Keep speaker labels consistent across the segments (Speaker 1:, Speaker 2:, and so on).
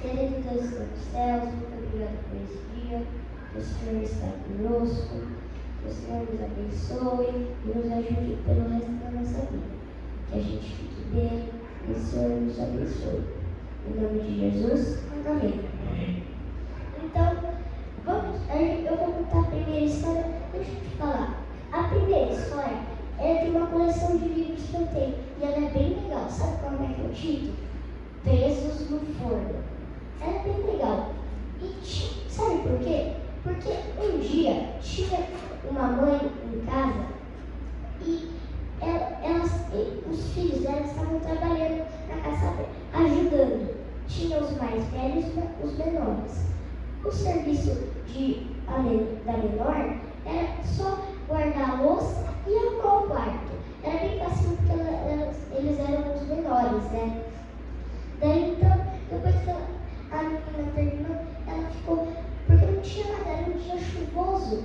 Speaker 1: Querido Deus dos céus, muito obrigado por esse dia. Que o Senhor está conosco, que o Senhor nos abençoe e nos ajude pelo resto da nossa vida. Que a gente fique bem e o Senhor nos abençoe. Em nome de Jesus, amém. Então, eu vou contar a primeira história. Deixa eu te falar. A primeira história é de uma coleção de livros que eu tenho e ela é bem legal. Sabe qual é o título? Presos no Forno. Ela é bem legal. E sabe por quê? Porque um dia tinha uma mãe em casa e os filhos dela estavam trabalhando na casa, ajudando. Tinha os mais velhos e os menores. O serviço da menor era só guardar a louça e arrumar o quarto. Era bem fácil porque eles eram os menores, né? Daí então, depois que a menina terminou, ela ficou, porque não tinha nada, era um dia chuvoso,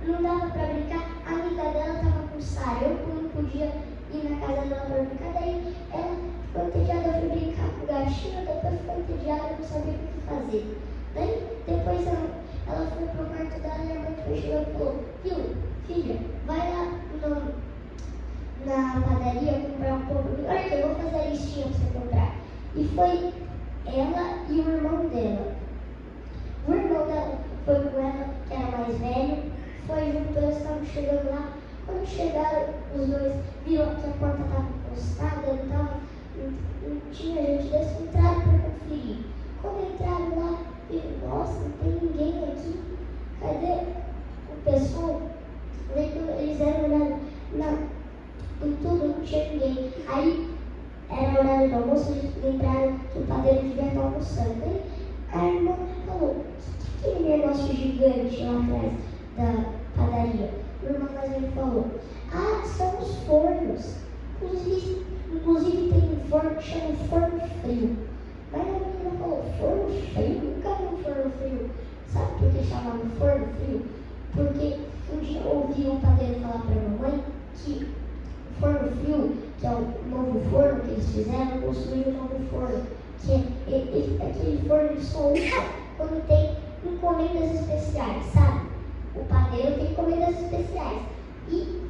Speaker 1: não dava pra brincar. A amiga dela estava com saia, eu não podia ir na casa dela pra brincar. Daí ela ficou entediada, eu fui brincar com o gatinho, depois ficou entediada, não sabia o que fazer. Daí depois ela foi pro quarto dela e a mãe foi chegar e falou: viu, filha, vai lá na padaria comprar um pouco. Olha aqui, eu vou fazer a listinha pra você comprar. E foi ela e o irmão dela. O irmão dela foi com ela, que era mais velho, foi junto, eles estavam chegando lá. Quando chegaram, os dois viram que a porta estava encostada, não tinha gente, eles entraram para conferir. Quando entraram lá, viram: nossa, não tem ninguém aqui. Cadê o pessoal? Eles eram olhando em tudo, não tinha ninguém. Aí era o horário do almoço, eles lembraram que o padeiro devia estar almoçando. Aí a irmã falou: o que é aquele negócio gigante lá atrás da padaria? O irmão mais velho falou: ah, são os fornos. Inclusive tem um forno que chama forno frio. Mas a menina falou: forno frio? Nunca vi um forno frio. Sabe por que chamava forno frio? Porque um dia eu ouvi o padeiro falar para a mamãe que o forno frio, que é o novo forno que eles fizeram, construíram um novo forno. Que aquele forno ele só usa quando tem encomendas especiais, sabe? O padeiro tem encomendas especiais. E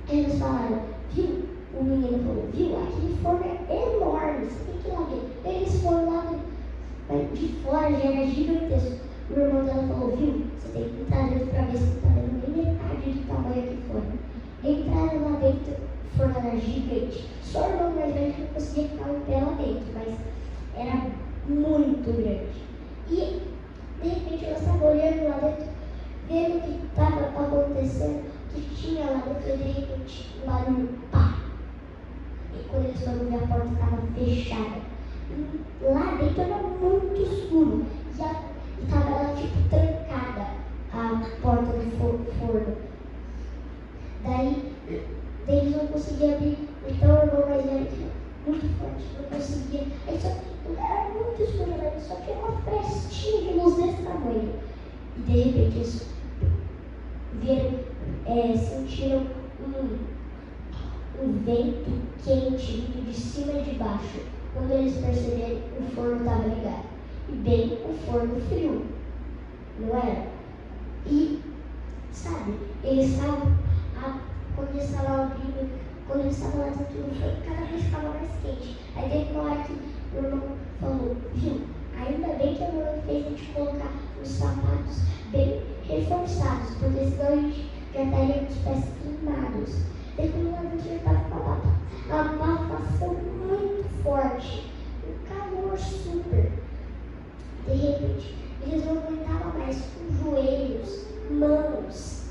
Speaker 1: eles falaram: viu? O menino falou: viu? Aquele forno é enorme, você tem que ir lá ver. Eles foram lá de fora, já era gigantesco. O irmão dela falou: viu? Você tem que entrar dentro para ver se não está dando nem metade do tamanho aqui fora. Entraram lá dentro, o forno era gigante. Só o irmão mais velho que não conseguia ficar em pé lá dentro, mas era muito grande. E de repente ela estava olhando lá dentro, vendo o que estava acontecendo, que tinha lá dentro, e de repente um barulho, pá! E quando eles foram ver, a porta estava fechada. E lá dentro era muito escuro. E estava lá tipo trancada a porta do forno. Daí eles não conseguiam abrir. Então o irmão mais velho, muito forte, não conseguia. Aí só era muito escuro, só tinha uma frestinha de luz desse tamanho. E de repente eles sentiram um vento quente vindo de cima e de baixo. Quando eles perceberam, o forno estava ligado. E bem o forno frio, não era? E, sabe, eles estavam, quando eles estavam abrindo, quando eles estavam lá dentro do forno, cada vez ficava mais quente. Aí teve uma hora que o irmão falou: viu, ainda bem que a mamãe fez a gente colocar os sapatos bem reforçados, porque senão a gente já estaria com os pés queimados. Depois lá dentro já estava uma abafação muito forte, um calor super. De repente, eles não aguentavam mais, com joelhos, mãos,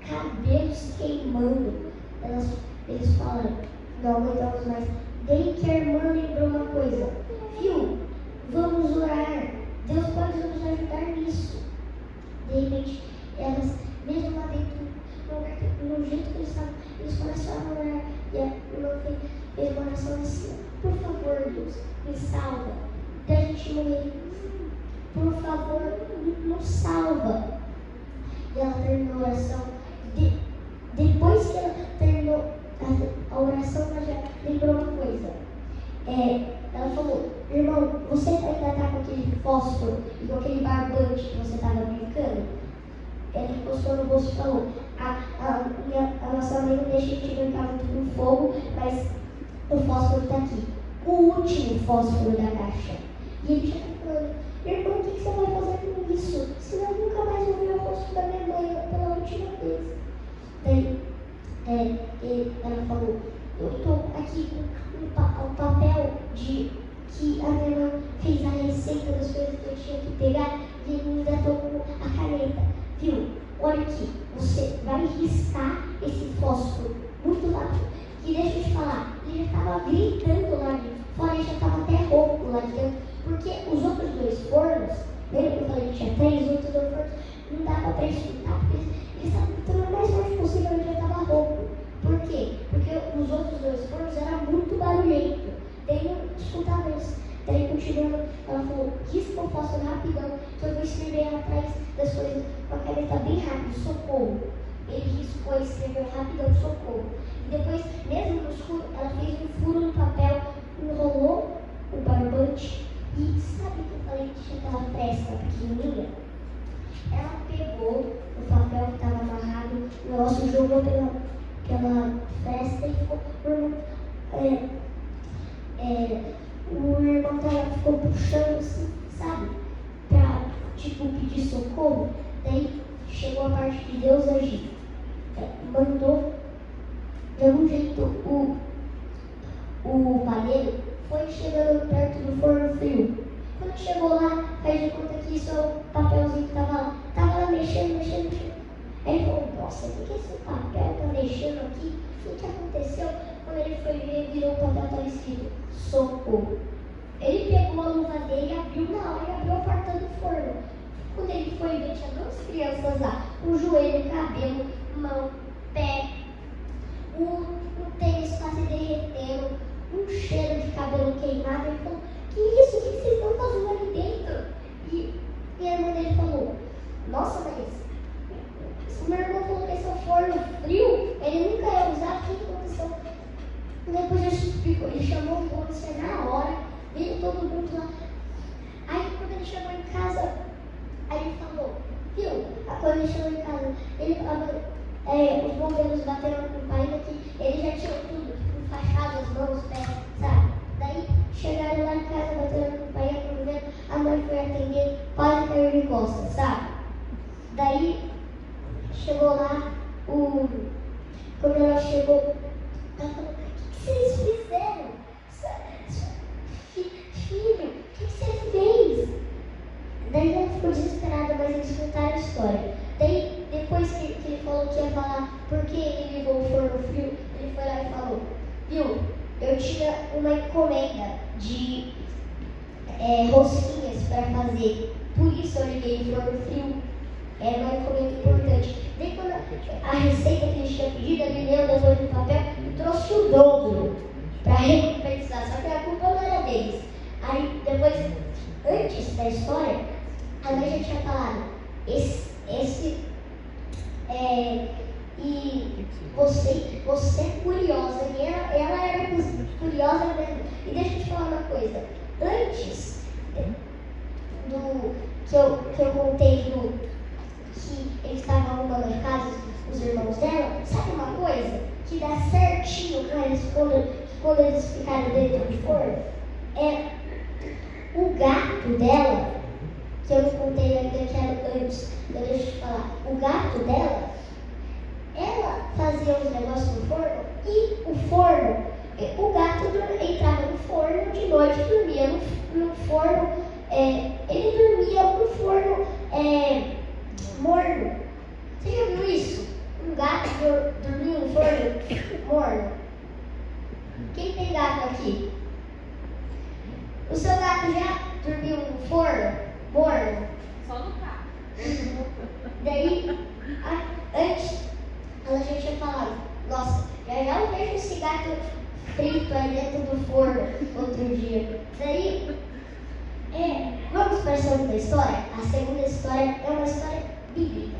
Speaker 1: cabelos queimando. Eles falaram: não aguentamos mais. Daí que a irmã lembrou uma coisa: viu, vamos orar, Deus pode nos ajudar nisso. De repente, elas, mesmo lá dentro, no jeito que eles estavam, eles começaram a orar. E a irmã fez uma oração assim: por favor, Deus, me salva, da gente morrer. Por favor, nos salva. E ela terminou a oração. Depois que ela terminou a oração, ela já lembrou uma coisa: ela falou, irmão, você ainda tá com aquele fósforo e com aquele barbante que você estava brincando? Ele encostou no bolso e falou, a nossa mãe não deixa a gente brincar muito com fogo, mas o fósforo está aqui. O último fósforo da caixa. E ele já está falando, irmão, o que você vai fazer com isso? Senão eu nunca mais vou ver o rosto da minha mãe pela última vez. Daí, ela falou, eu estou aqui com o papel de que a minha mãe fez a receita das coisas que eu tinha que pegar e ele ainda estou com a caneta. Viu? Olha aqui, você vai riscar esse fósforo muito rápido. E deixa eu te falar, ele já estava gritando lá de fora, ele já estava até rouco lá de dentro, porque os outros dois fornos, lembra que eu falei que tinha 3, os outros dois fornos, não dava para escutar, porque eles estavam gritando o mais forte possível, ele já estava rouco. Por quê? Porque os outros dois fornos eram muito barulhentos, daí não escutava eles. Daí continuando, ela falou, risca o fósforo rapidão, que eu vou escrever atrás das coisas com a caneta bem rápido, socorro. Ele riscou e escreveu rapidão, socorro. E depois, mesmo no escuro, ela fez um furo no papel, enrolou o barbante e sabe que eu falei que tinha aquela fresta pequenininha? Ela pegou o papel que estava amarrado, o negócio jogou pela fresta e ficou o irmão dela ficou puxando assim, sabe? Pra, tipo, pedir socorro. Daí chegou a parte de Deus agir. Mandou, de algum jeito, o palheiro foi chegando perto do forno frio. Quando chegou lá, faz de conta que isso é o papelzinho que tava lá mexendo. Aí ele falou, nossa, por que esse papel tá mexendo aqui? O que aconteceu? Quando ele foi ver, virou o papel, estava escrito, socorro. Ele pegou a luva dele, abriu na hora e abriu a porta do forno. Quando ele foi ver, tinha 2 crianças lá, com joelho, cabelo, mão, pé, o tênis quase derretendo, um cheiro de cabelo queimado. Ele falou, que isso? O que vocês estão fazendo aqui dentro? E a irmã dele falou, nossa, mas o meu irmão falou que esse é um forno frio, ele nunca ia usar, o que aconteceu? Depois ele explicou, ele chamou o polícia na hora, veio todo mundo lá. Aí quando ele chegou em casa, aí ele falou, viu? Quando ele chegou em casa, ele falou, os bombeiros bateram com o pai que ele já tinha tudo, tipo, fachado, as mãos, pés, sabe? Daí chegaram lá em casa, bateram com o pai, a mãe foi atender, quase caiu de costas, sabe? Daí chegou lá, quando ela chegou, ela falou, o que vocês fizeram? Filho, o que você fez? Daí ela ficou desesperada, mas eles contaram a história. Daí, depois que ele falou que ia falar por que ele ligou o forno frio, ele foi lá e falou, viu, eu tinha uma encomenda de rosquinhas para fazer, por isso eu liguei o forno frio. Era uma encomenda importante. Daí quando a receita que eles tinham pedido, ele leu depois do papel e trouxe o dobro para recompensar, só que a culpa não era deles. Aí depois, antes da história, a mãe já tinha falado, e você é curiosa, e ela era curiosa mesmo. E deixa eu te falar uma coisa, antes do que eu contei que eles estavam arrumando a casa, os irmãos dela, sabe uma coisa que dá certinho quando eles ficaram dentro do forno? O gato dela, que eu contei ainda que era antes, eu deixo te falar, o gato dela, ela fazia os negócios no forno e o gato entrava no forno de noite, dormia no forno, ele dormia no forno morno. Você já viu isso? Um gato dormia no forno morno? Quem tem gato aqui? O seu gato já dormiu no forno morno?
Speaker 2: Só no carro.
Speaker 1: Daí, antes, ela já tinha falado, nossa, já eu vejo esse gato frito aí dentro do forno outro dia. Daí, vamos para a segunda história? A segunda história é uma história bíblica,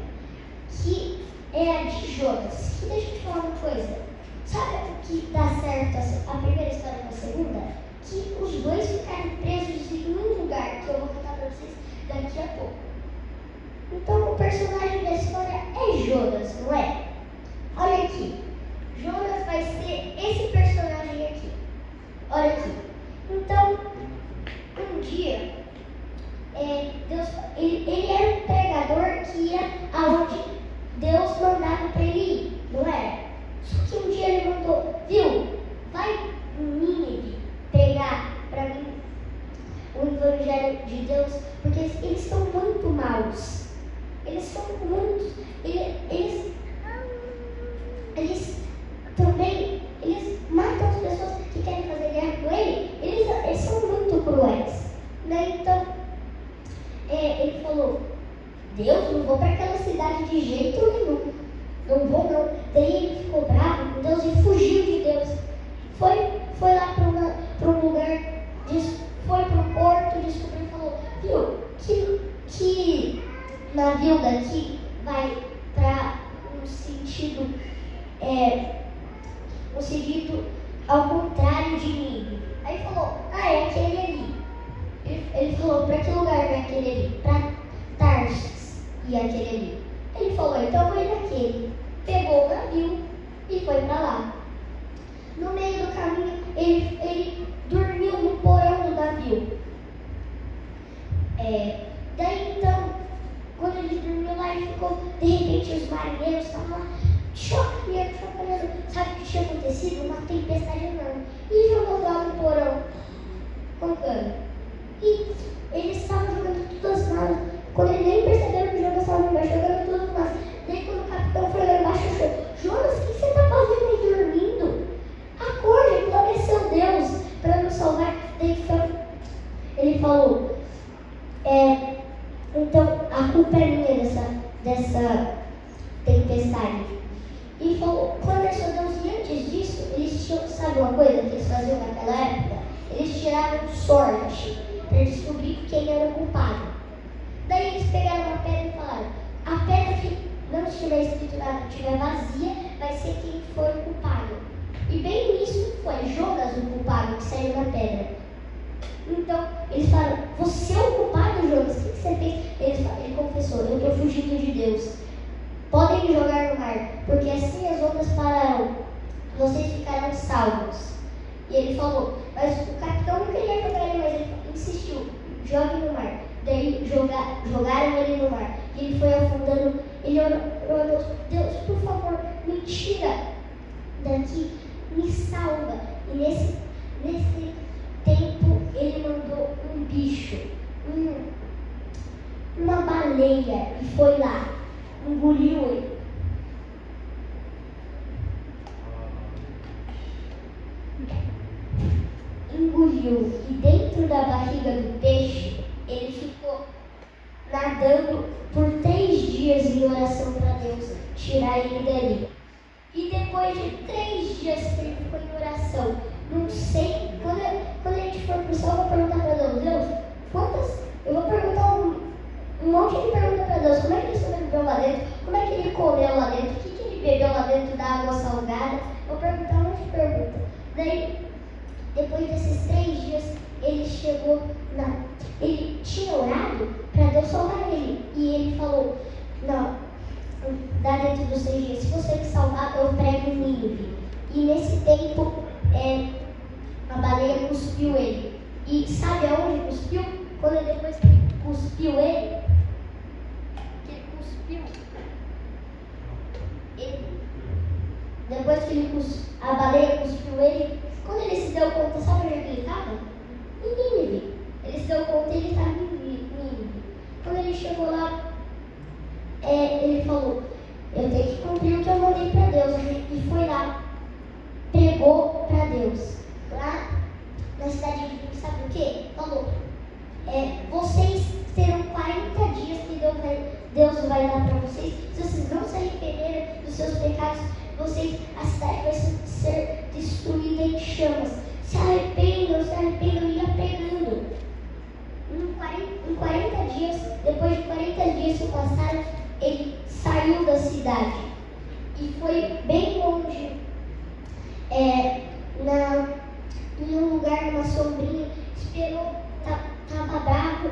Speaker 1: que é a de Jonas. E deixa eu te falar uma coisa. Sabe o que dá certo a primeira história com a segunda? que os dois ficaram presos em um lugar, que eu vou contar para vocês daqui a pouco. Então, o personagem da história é Jonas, não é? Olha aqui. Jonas vai ser esse personagem aqui. Olha aqui. Então, um dia, Deus, ele era um pregador que ia aonde Deus mandava para ele ir, não era? Só que um dia ele mandou, viu? Vai em Nínive pregar para mim o evangelho de Deus, porque eles são muito maus. Eles são muitos. Eles também, eles matam as pessoas que querem fazer guerra com ele. Eles são muito cruéis, né? Então, ele falou, Deus, não vou para aquela cidade de jeito nenhum. Não vou não. Daí ele ficou bravo com Deus e fugiu de Deus. Foi lá para um lugar, foi para um porto, descobriu e falou, viu, que navio daqui vai para um sentido ao contrário de mim. Aí falou, é aquele ali. Ele falou, para que lugar vai aquele ali? Para Tarsis e aquele ali. Ele falou, então vou ir naquele. Pegou o navio e foi para lá. No meio do caminho, ele dormiu no porão do navio. Daí então, quando ele dormiu lá, ele ficou, de repente os marinheiros estavam lá, chocando, sabe o que tinha acontecido? Uma tempestade enorme. E jogou lá no porão, contando. E eles estavam jogando todas as malas. Quando ele nem percebeu que o Jonas estava embaixo, jogando todas as malas. Daí quando o capitão foi lá embaixo, achou, Jonas, o que você está fazendo aí dormindo? Acorde, glória a seu Deus, para nos salvar. Daí ele falou, então a culpa é minha dessa tempestade. E falou, glória a seu Deus. E antes disso, eles tinham, sabe uma coisa que eles faziam naquela época? Eles tiravam sorte para descobrir quem era o culpado. Daí eles pegaram uma pedra e falaram, a pedra que não estiver escrito nada, estiver vazia, vai ser quem foi o culpado. E bem nisso foi Jonas o culpado que saiu da pedra. Então, eles falaram, você é o culpado, Jonas? O que você fez? Ele confessou, eu estou fugindo de Deus. Podem me jogar no mar, porque assim as ondas pararão. Vocês ficarão salvos. E ele falou, mas o capitão não queria jogar ele, mas ele insistiu, jogue no mar. Daí jogaram ele no mar. E ele foi afundando. Ele orou a Deus, Deus, por favor, me tira daqui, me salva. E nesse tempo ele mandou um bicho, uma baleia, e foi lá, engoliu ele. Engoliu, e dentro da barriga do peixe ele ficou nadando por 3 dias em oração para Deus tirar ele dali. E depois de 3 dias que ele ficou em oração, não sei, quando a gente for para o céu, eu vou perguntar para Deus, eu vou perguntar um monte de perguntas para Deus, como é que ele sobreviveu lá dentro, como é que ele comeu lá dentro, o que ele bebeu lá dentro da água salgada, vou perguntar um monte de perguntas. Daí, depois desses 3 dias, ele chegou ele tinha orado para Deus salvar ele. E ele falou, não, dá dentro dos 3 dias, se você me salvar, eu prego em Nínive. E nesse tempo, a baleia cuspiu ele. E sabe aonde cuspiu? Quando depois que cuspiu ele, depois que a baleia cuspiu ele, quando ele se deu conta, sabe onde ele estava? Em Nínive. Ele se deu conta e ele estava em Nínive. Quando ele chegou lá, ele falou, eu tenho que cumprir o que eu mandei para Deus. E foi lá, pregou para Deus. Lá na cidade de Nínive, sabe o quê? Falou, vocês terão 40 dias que Deus vai dar para vocês. Se vocês não se arrependerem dos seus pecados, a cidade vai ser destruída em chamas. Se arrependam, e ia pregando. Em 40 dias, depois de 40 dias que passaram, ele saiu da cidade e foi bem longe, em um lugar, numa sombrinha, esperou, estava bravo,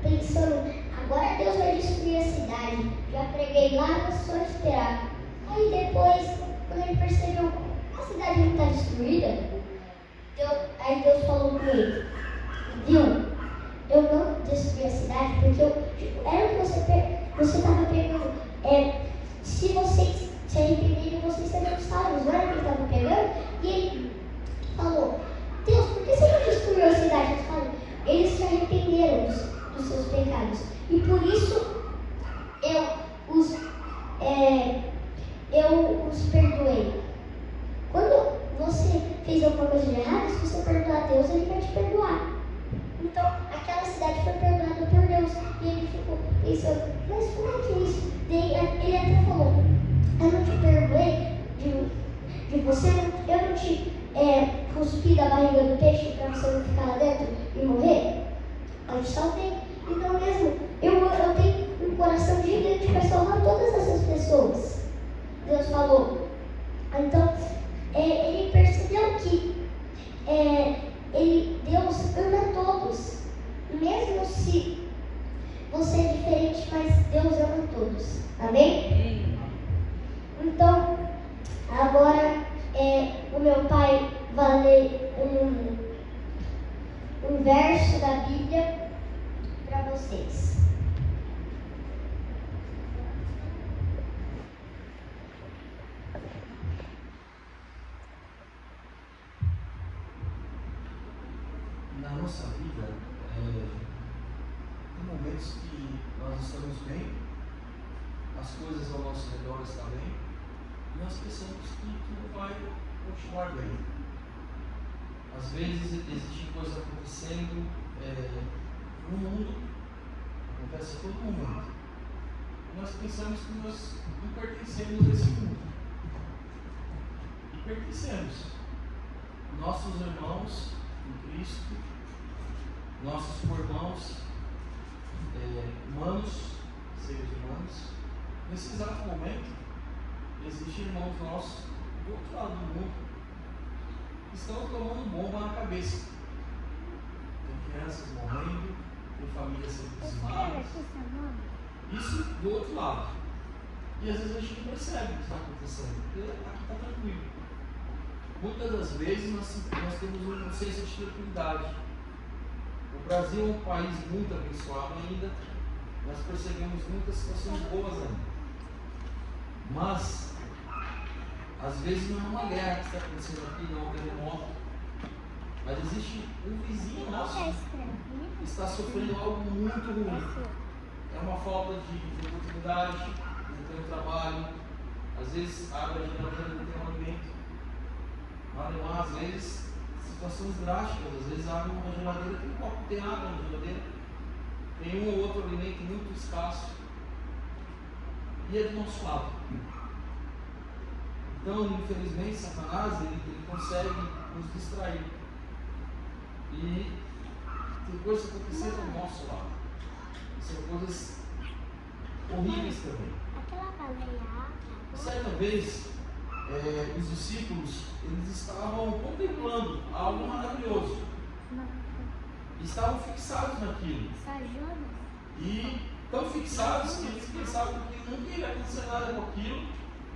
Speaker 1: pensando, agora Deus vai destruir a cidade. Já preguei lá, mas só esperar. Aí depois, quando ele percebeu, a cidade não está destruída, aí Deus falou com ele, viu? Eu não destruí a cidade porque era o que você estava pegando. Se vocês se arrependerem, vocês serão salvos. Não era o que ele estava pegando? E ele falou, Deus, por que você não destruiu a cidade? Ele falou, eles se arrependeram dos seus pecados. E por isso eu os perdoei. Quando você fez alguma coisa de errado, se você perdoar a Deus, Ele vai te perdoar. Então, aquela cidade foi perdoada por Deus. E ele ficou pensando, mas como é que é isso? Daí ele até falou, eu não te perdoei de você, eu não te cuspi da barriga do peixe para você não ficar lá dentro e morrer? Eu te salvei. Então mesmo, eu tenho um coração gigante para salvar todas essas pessoas. Deus falou. Então, ele percebeu que Deus ama todos. Mesmo se você é diferente, mas Deus ama todos. Amém? Então, agora o meu pai vai ler um verso da Bíblia para vocês.
Speaker 2: Na nossa vida, tem momentos que nós estamos bem, as coisas ao nosso redor estão bem, e nós pensamos que tudo vai continuar bem. Às vezes existem coisas acontecendo no mundo, acontece a todo momento. E nós pensamos que nós não pertencemos a esse mundo. E pertencemos. Nossos irmãos em Cristo, nossos irmãos humanos, seres humanos, nesse exato momento, existem irmãos nossos do outro lado do mundo que estão tomando bomba na cabeça. Tem crianças morrendo, tem famílias sendo dizimadas. Isso do outro lado. E às vezes a gente não percebe o que está acontecendo, porque aqui está tranquilo. Muitas das vezes nós temos um senso de tranquilidade. O Brasil é um país muito abençoado ainda, nós percebemos muitas situações boas ainda. Mas, às vezes não é uma guerra que está acontecendo aqui, não é um terremoto, mas existe um vizinho nosso que está sofrendo algo muito ruim. É uma falta de oportunidade, não tem um trabalho, às vezes abre a geladeira, não tem um alimento. Às vezes, situações drásticas, às vezes abre uma geladeira, tem água na geladeira, tem um ou outro alimento muito escasso, e é do nosso lado. Então, infelizmente, Satanás, ele consegue nos distrair. E tem coisas acontecendo ao nosso lado. São coisas horríveis também. Certa vez, os discípulos, eles estavam contemplando algo maravilhoso. Estavam fixados naquilo. E tão fixados que eles pensavam que não ia acontecer nada com aquilo.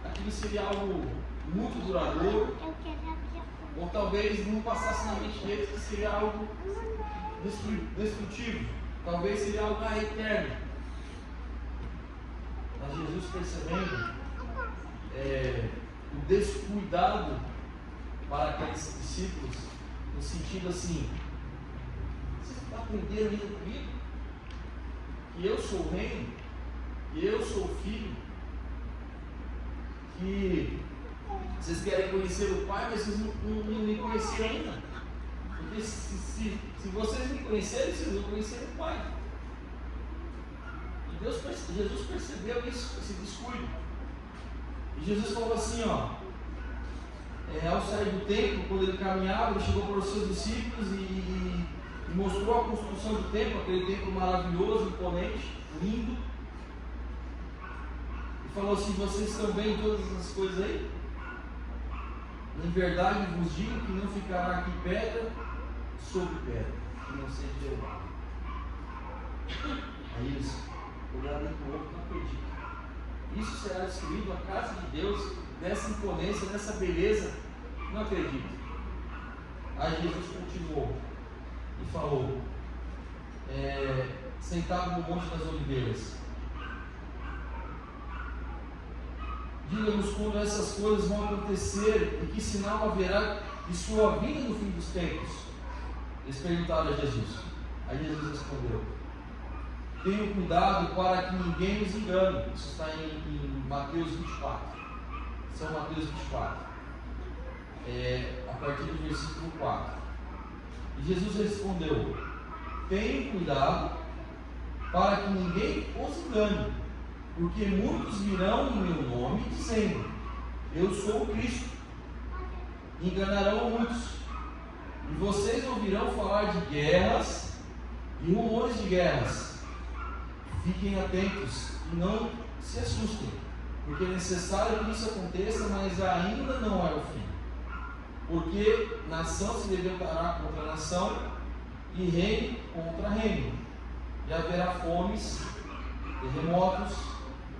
Speaker 2: Aquilo seria algo muito duradouro. Ou talvez não passasse na mente deles que seria algo destrutivo. Talvez seria algo eterno. Mas Jesus, percebendo o descuidado para aqueles discípulos, no sentido assim, você está aprendendo ainda comigo? Que eu sou o reino, que eu sou o filho, que vocês querem conhecer o Pai, mas vocês não me conheceram ainda. Porque se vocês me conhecerem, vocês vão conhecer o Pai. E Jesus percebeu isso, esse descuido. E Jesus falou assim, ao sair do templo, quando ele caminhava, ele chegou para os seus discípulos e mostrou a construção do templo, aquele templo maravilhoso, imponente, lindo. E falou assim, vocês estão vendo todas as coisas aí? Em verdade vos digo que não ficará aqui pedra sobre pedra, que não seja derrubada. Aí eles olharam um para o outro, não acredito. Isso será destruído, a casa de Deus, dessa imponência, dessa beleza, não acredito. Aí Jesus continuou e falou, sentado no Monte das Oliveiras: diga-nos quando essas coisas vão acontecer e que sinal haverá de sua vinda no fim dos tempos. Eles perguntaram a Jesus. Aí Jesus respondeu: tenham cuidado para que ninguém nos engane. Isso está em Mateus 24. São Mateus 24. A partir do versículo 4. E Jesus respondeu: tenham cuidado para que ninguém os engane, porque muitos virão em meu nome dizendo: eu sou o Cristo, e enganarão a muitos. E vocês ouvirão falar de guerras e rumores de guerras. Fiquem atentos e não se assustem, porque é necessário que isso aconteça, mas ainda não é o fim. Porque nação se levantará contra nação e reino contra reino, e haverá fomes, terremotos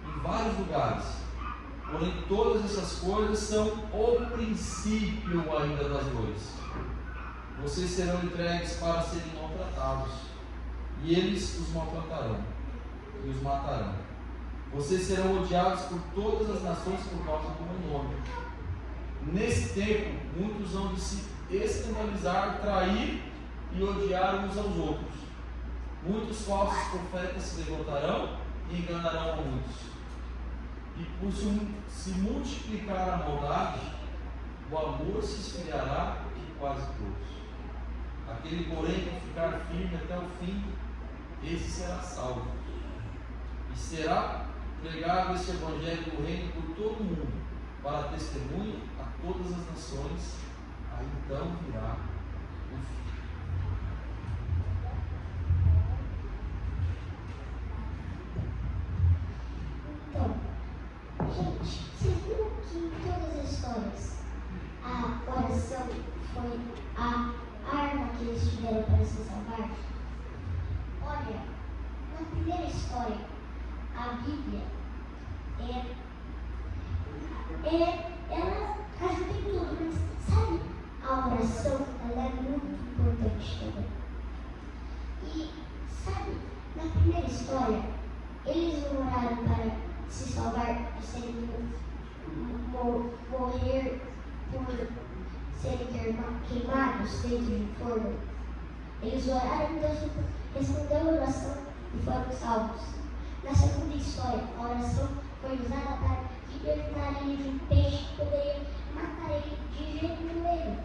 Speaker 2: em vários lugares. Porém, todas essas coisas são o princípio ainda das dores. Vocês serão entregues para serem maltratados, e eles os maltratarão e os matarão. Vocês serão odiados por todas as nações por causa do meu nome. Nesse tempo, muitos vão de se escandalizar, trair e odiar uns aos outros. Muitos falsos profetas se levantarão e enganarão a muitos. E por se multiplicar a maldade, o amor se esfriará de quase todos. Aquele, porém, que ficar firme até o fim, esse será salvo. E será pregado este evangelho do reino por todo o mundo, para testemunho a todas as nações. Aí então virá o fim.
Speaker 1: Então, gente, vocês viram que em todas as histórias a oração foi a arma que eles tiveram para se salvar? Olha, na primeira história, a Bíblia ela ajuda em tudo, mas sabe, a oração ela é muito importante também. E sabe, na primeira história, eles oraram para se salvar de serem morrer por serem queimados dentro de um forno. Eles oraram e Deus respondeu a oração e foram salvos. Na segunda história, a oração foi usada para libertar ele de um peixe que poderia matar ele de jeito nenhum.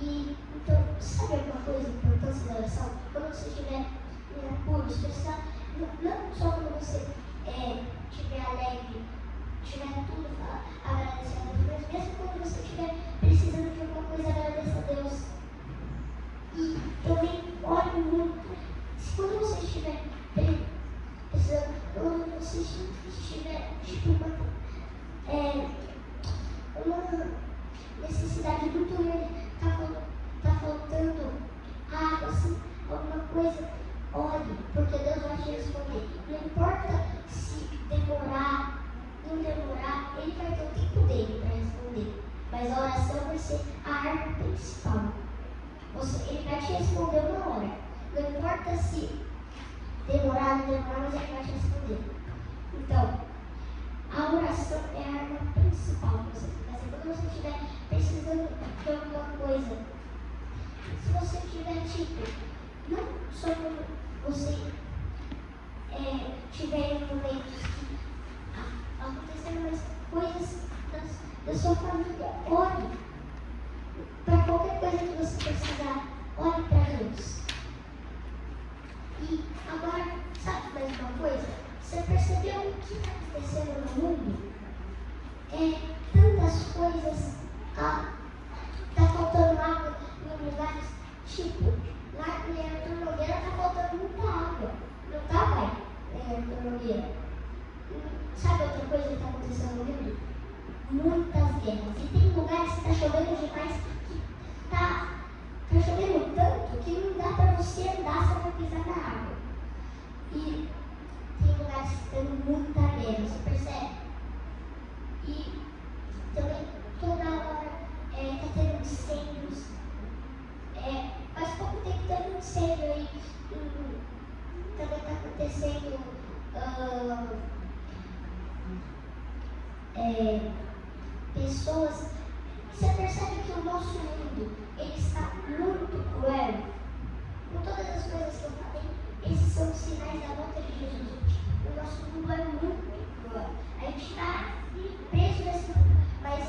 Speaker 1: E então, sabe alguma coisa, a importância da oração? Quando você estiver em apuros, precisar, não só quando você estiver alegre, tiver tudo para agradecer a Deus, mas mesmo quando você estiver precisando de alguma coisa, agradeça a Deus. E também ore muito. Quando você estiver precisando, quando você estiver uma necessidade muito grande, está faltando água, assim, alguma coisa, ore, porque Deus vai te responder. Não importa se demorar, não demorar, Ele vai ter o tempo dele para responder. Mas a oração vai ser a arma principal. Ele vai te responder uma hora. Não importa se demorar, não demorar, mas Ele vai te responder. Então, a oração é a arma principal que você tem que fazer. Quando você estiver precisando de alguma coisa, se você tiver não só quando você tiver em momentos que aconteceram, mas coisas da sua família, ore. Para qualquer coisa que você precisar, ore para Deus. E agora, sabe mais uma coisa? Você percebeu o que está acontecendo no mundo? Tantas coisas, está faltando água em lugares, lá em Arthur Nogueira está faltando muita água. Não está, pai? Em Arthur Nogueira. Sabe outra coisa que está acontecendo no mundo? Muitas guerras. E tem está chovendo demais, que está chovendo tanto que não dá para você andar sem não pisar na água. E tem lugares que tem muita areia, você percebe? E também toda hora está tendo incêndios. Faz pouco tempo teve um incêndio aí. Também está acontecendo pessoas. Você percebe que o nosso mundo ele está muito cruel. Com todas as coisas que eu falei, esses são os sinais da volta de Jesus. O nosso mundo é muito cruel. A gente está preso nesse mundo, mas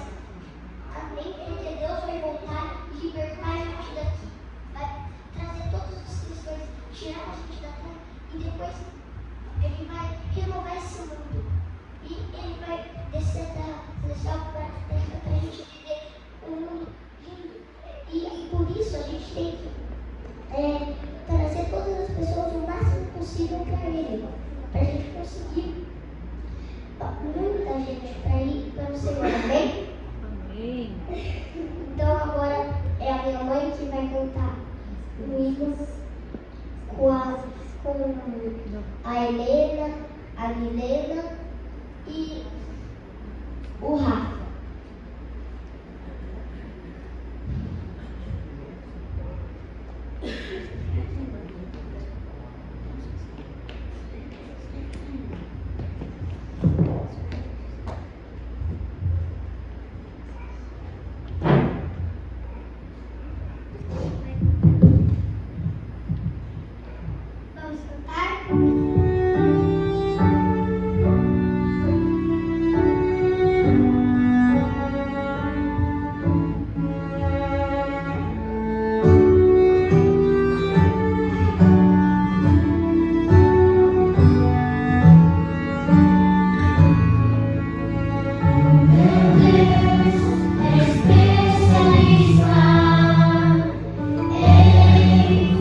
Speaker 1: também porque Deus vai voltar e libertar a gente daqui. Vai trazer todas as questões, tirar a gente da terra e depois ele vai renovar esse mundo. E ele vai descer a terra celestial para a terra para a gente viver um mundo lindo. E por isso a gente tem que trazer todas as pessoas o máximo possível para ele, para a gente conseguir muita gente para ir para o Senhor, amém?
Speaker 3: Amém.
Speaker 1: Então agora é a minha mãe que vai cantar comigo, com a Helena, a Milena e o Rafa. Vamos cantar?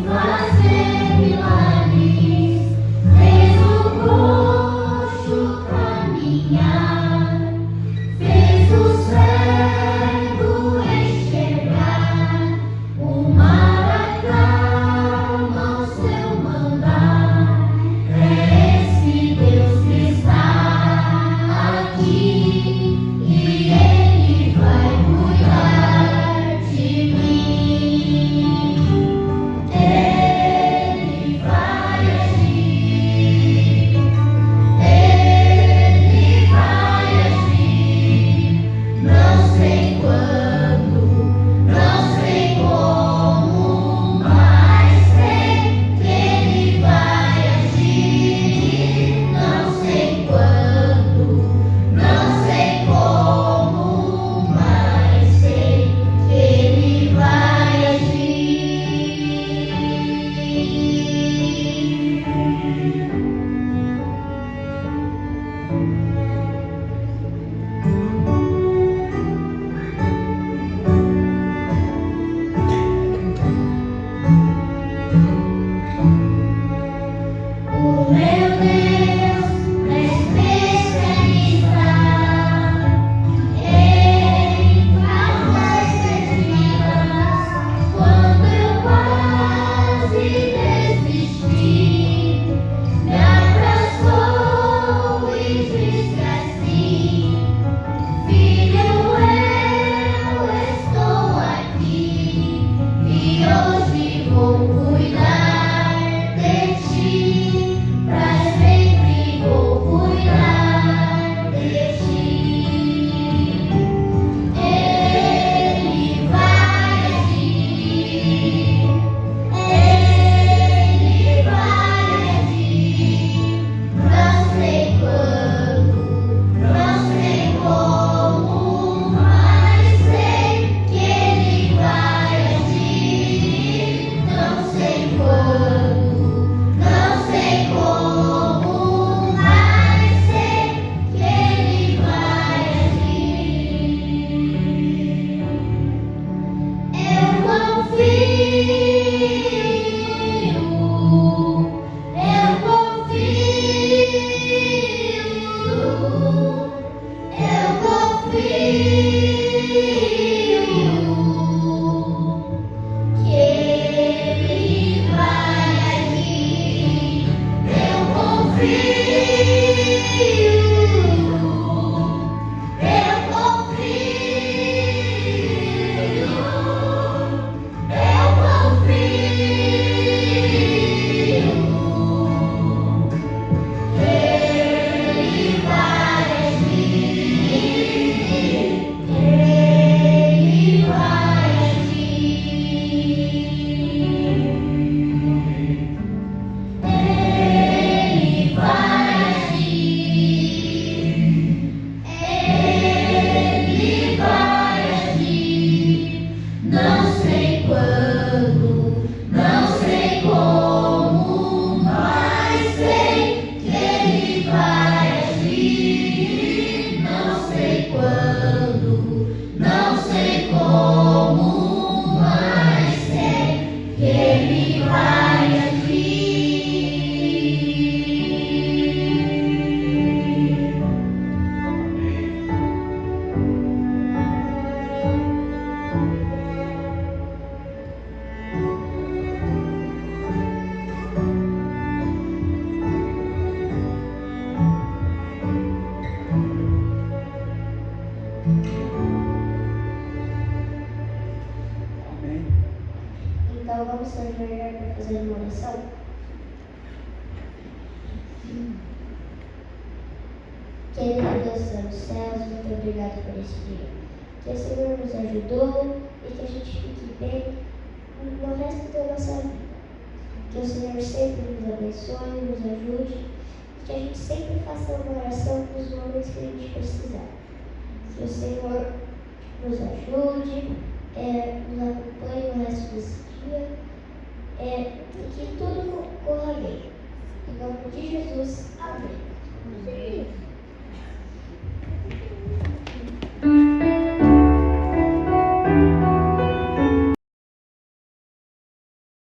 Speaker 4: Fazer milagres.
Speaker 1: nos céus, muito obrigado por esse dia. Que o Senhor nos ajudou e que a gente fique bem no resto da nossa vida. Que o Senhor sempre nos abençoe, nos ajude e que a gente sempre faça uma oração nos momentos que a gente precisar. Que o Senhor nos ajude, nos acompanhe no resto desse dia e que tudo corra bem. Em nome de Jesus, amém.